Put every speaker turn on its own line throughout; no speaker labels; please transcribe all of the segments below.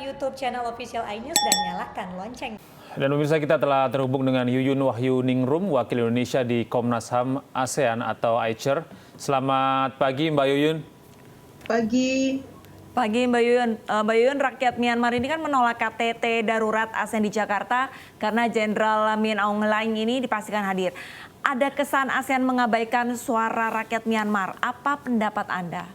YouTube channel official iNews dan nyalakan lonceng.
Dan pemirsa, kita telah terhubung dengan Yuyun Wahyu Ningrum, wakil Indonesia di Komnas HAM ASEAN atau AICHR. Selamat pagi Mbak Yuyun.
Pagi.
Pagi Mbak Yuyun. Mbak Yuyun, rakyat Myanmar ini kan menolak KTT darurat ASEAN di Jakarta karena Jenderal Min Aung Hlaing ini dipastikan hadir. Ada kesan ASEAN mengabaikan suara rakyat Myanmar. Apa pendapat Anda?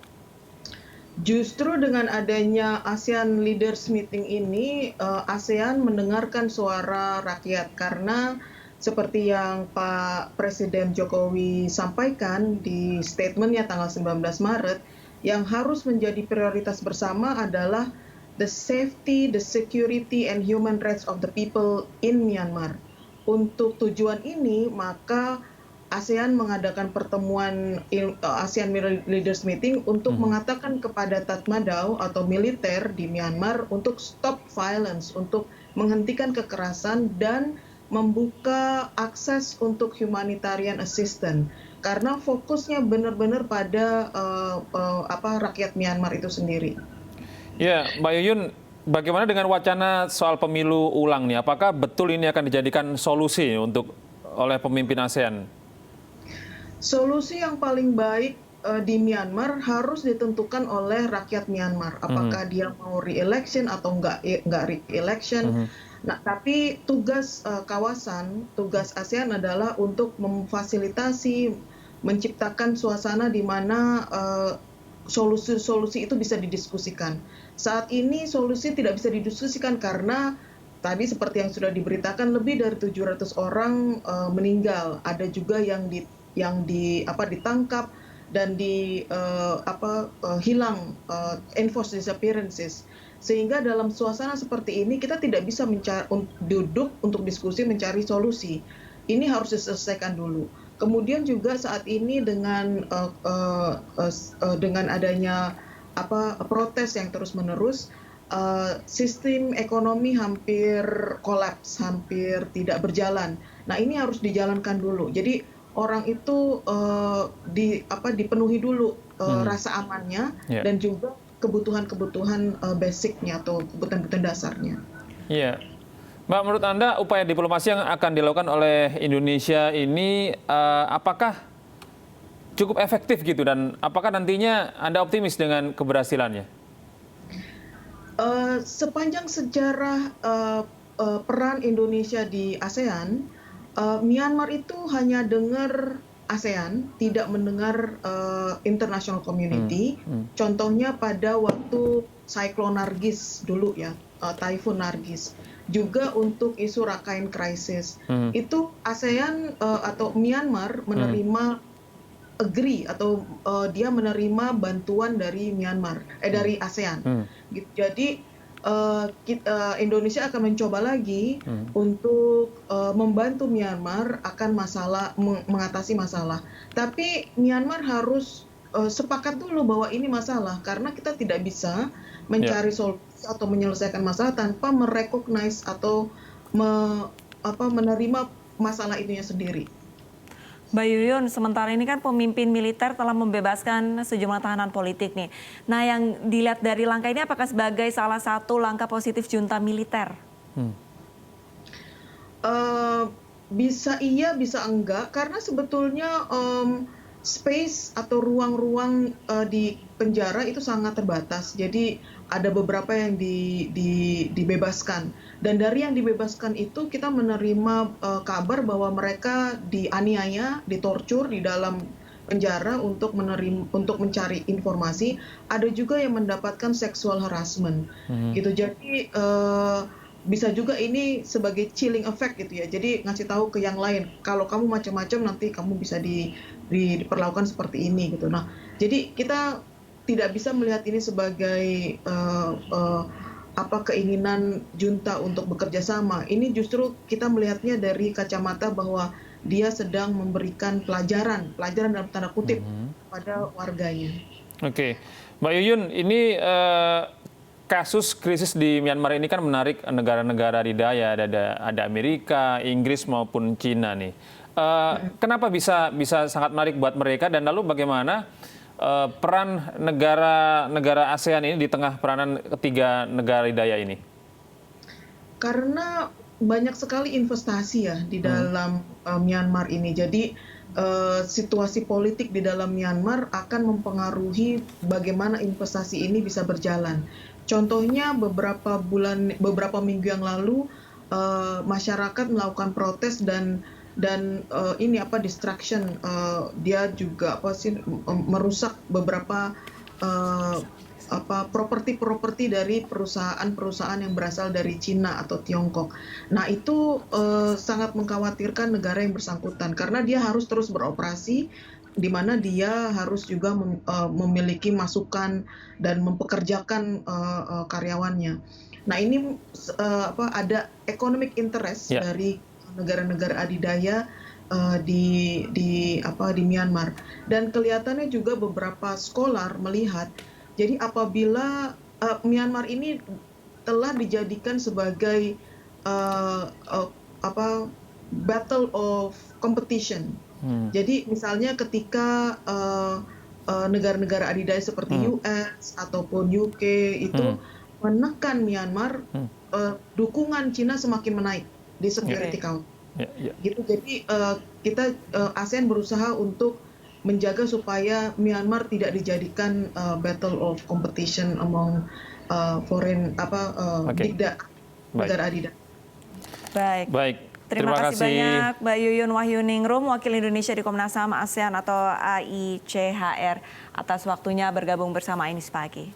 Justru dengan adanya ASEAN Leaders Meeting ini, ASEAN mendengarkan suara rakyat karena seperti yang Pak Presiden Jokowi sampaikan di statementnya tanggal 19 Maret, yang harus menjadi prioritas bersama adalah the safety, the security, and human rights of the people in Myanmar. Untuk tujuan ini, maka ASEAN mengadakan pertemuan ASEAN Leaders Meeting untuk mengatakan kepada Tatmadaw atau militer di Myanmar untuk stop violence, untuk menghentikan kekerasan dan membuka akses untuk humanitarian assistance. Karena fokusnya benar-benar pada rakyat Myanmar itu sendiri.
Ya, Mbak Yuyun, bagaimana dengan wacana soal pemilu ulang nih? Apakah betul ini akan dijadikan solusi oleh pemimpin ASEAN?
Solusi yang paling baik di Myanmar harus ditentukan oleh rakyat Myanmar. Apakah dia mau re-election atau nggak re-election. Nah, tapi tugas kawasan, tugas ASEAN adalah untuk memfasilitasi, menciptakan suasana di mana solusi-solusi itu bisa didiskusikan. Saat ini solusi tidak bisa didiskusikan karena tadi seperti yang sudah diberitakan lebih dari 700 orang meninggal. Ada juga yang ditangkap dan hilang, enforced disappearances. Sehingga dalam suasana seperti ini kita tidak bisa duduk untuk diskusi mencari solusi. Ini harus diselesaikan dulu. Kemudian juga saat ini dengan adanya protes yang terus-menerus, sistem ekonomi hampir kolaps, hampir tidak berjalan. Nah, ini harus dijalankan dulu. Jadi orang itu dipenuhi dulu rasa amannya dan juga kebutuhan-kebutuhan basicnya atau kebutuhan-kebutuhan dasarnya.
Iya, Mbak, menurut Anda upaya diplomasi yang akan dilakukan oleh Indonesia ini apakah cukup efektif gitu, dan apakah nantinya Anda optimis dengan keberhasilannya?
Sepanjang sejarah peran Indonesia di ASEAN, Myanmar itu hanya dengar ASEAN, tidak mendengar international community. Contohnya pada waktu Cyclone Nargis dulu ya, Typhoon Nargis. Juga untuk isu Rakhine Crisis. Itu ASEAN atau Myanmar menerima agree atau dia menerima bantuan dari dari ASEAN. Jadi Indonesia akan mencoba lagi untuk membantu Myanmar akan mengatasi masalah. Tapi Myanmar harus sepakat dulu bahwa ini masalah, karena kita tidak bisa mencari solusi atau menyelesaikan masalah tanpa merecognize atau menerima masalah itunya sendiri.
Mbak Yuyun, sementara ini kan pemimpin militer telah membebaskan sejumlah tahanan politik nih. Nah, yang dilihat dari langkah ini apakah sebagai salah satu langkah positif junta militer?
Bisa iya, bisa enggak, karena sebetulnya space atau ruang-ruang di penjara itu sangat terbatas. Jadi ada beberapa yang dibebaskan. Dan dari yang dibebaskan itu kita menerima kabar bahwa mereka dianiaya, ditortur di dalam penjara untuk mencari informasi. Ada juga yang mendapatkan sexual harassment. Gitu. Jadi bisa juga ini sebagai chilling effect gitu ya. Jadi ngasih tahu ke yang lain, kalau kamu macam-macam nanti kamu bisa diperlakukan seperti ini gitu. Nah, jadi kita tidak bisa melihat ini sebagai keinginan junta untuk bekerja sama. Ini justru kita melihatnya dari kacamata bahwa dia sedang memberikan pelajaran dalam tanda kutip pada warganya.
Oke, Mbak Yuyun, ini kasus krisis di Myanmar ini kan menarik negara-negara adidaya, ada Amerika, Inggris maupun Cina nih. Kenapa bisa sangat menarik buat mereka, dan lalu bagaimana peran negara ASEAN ini di tengah peranan ketiga negara adidaya ini?
Karena banyak sekali investasi ya di dalam Myanmar ini. Jadi situasi politik di dalam Myanmar akan mempengaruhi bagaimana investasi ini bisa berjalan. Contohnya beberapa minggu yang lalu masyarakat melakukan protes dan distraction, dia juga merusak beberapa properti dari perusahaan-perusahaan yang berasal dari Cina atau Tiongkok. Nah, itu sangat mengkhawatirkan negara yang bersangkutan karena dia harus terus beroperasi, di mana dia harus juga memiliki masukan dan mempekerjakan karyawannya. Nah, ini ada economic interest dari negara-negara adidaya di Myanmar, dan kelihatannya juga beberapa scholar melihat. Jadi apabila Myanmar ini telah dijadikan sebagai battle of competition. Jadi misalnya ketika negara-negara adidaya seperti US ataupun UK itu menekan Myanmar, dukungan Cina semakin menaik di Security Council. Gitu. Jadi ASEAN berusaha untuk menjaga supaya Myanmar tidak dijadikan battle of competition among foreign negara adidaya.
Baik. Terima kasih banyak Mbak Yuyun Wahyuningrum, Wakil Indonesia di Komnas HAM ASEAN atau AICHR, atas waktunya bergabung bersama Ainis pagi.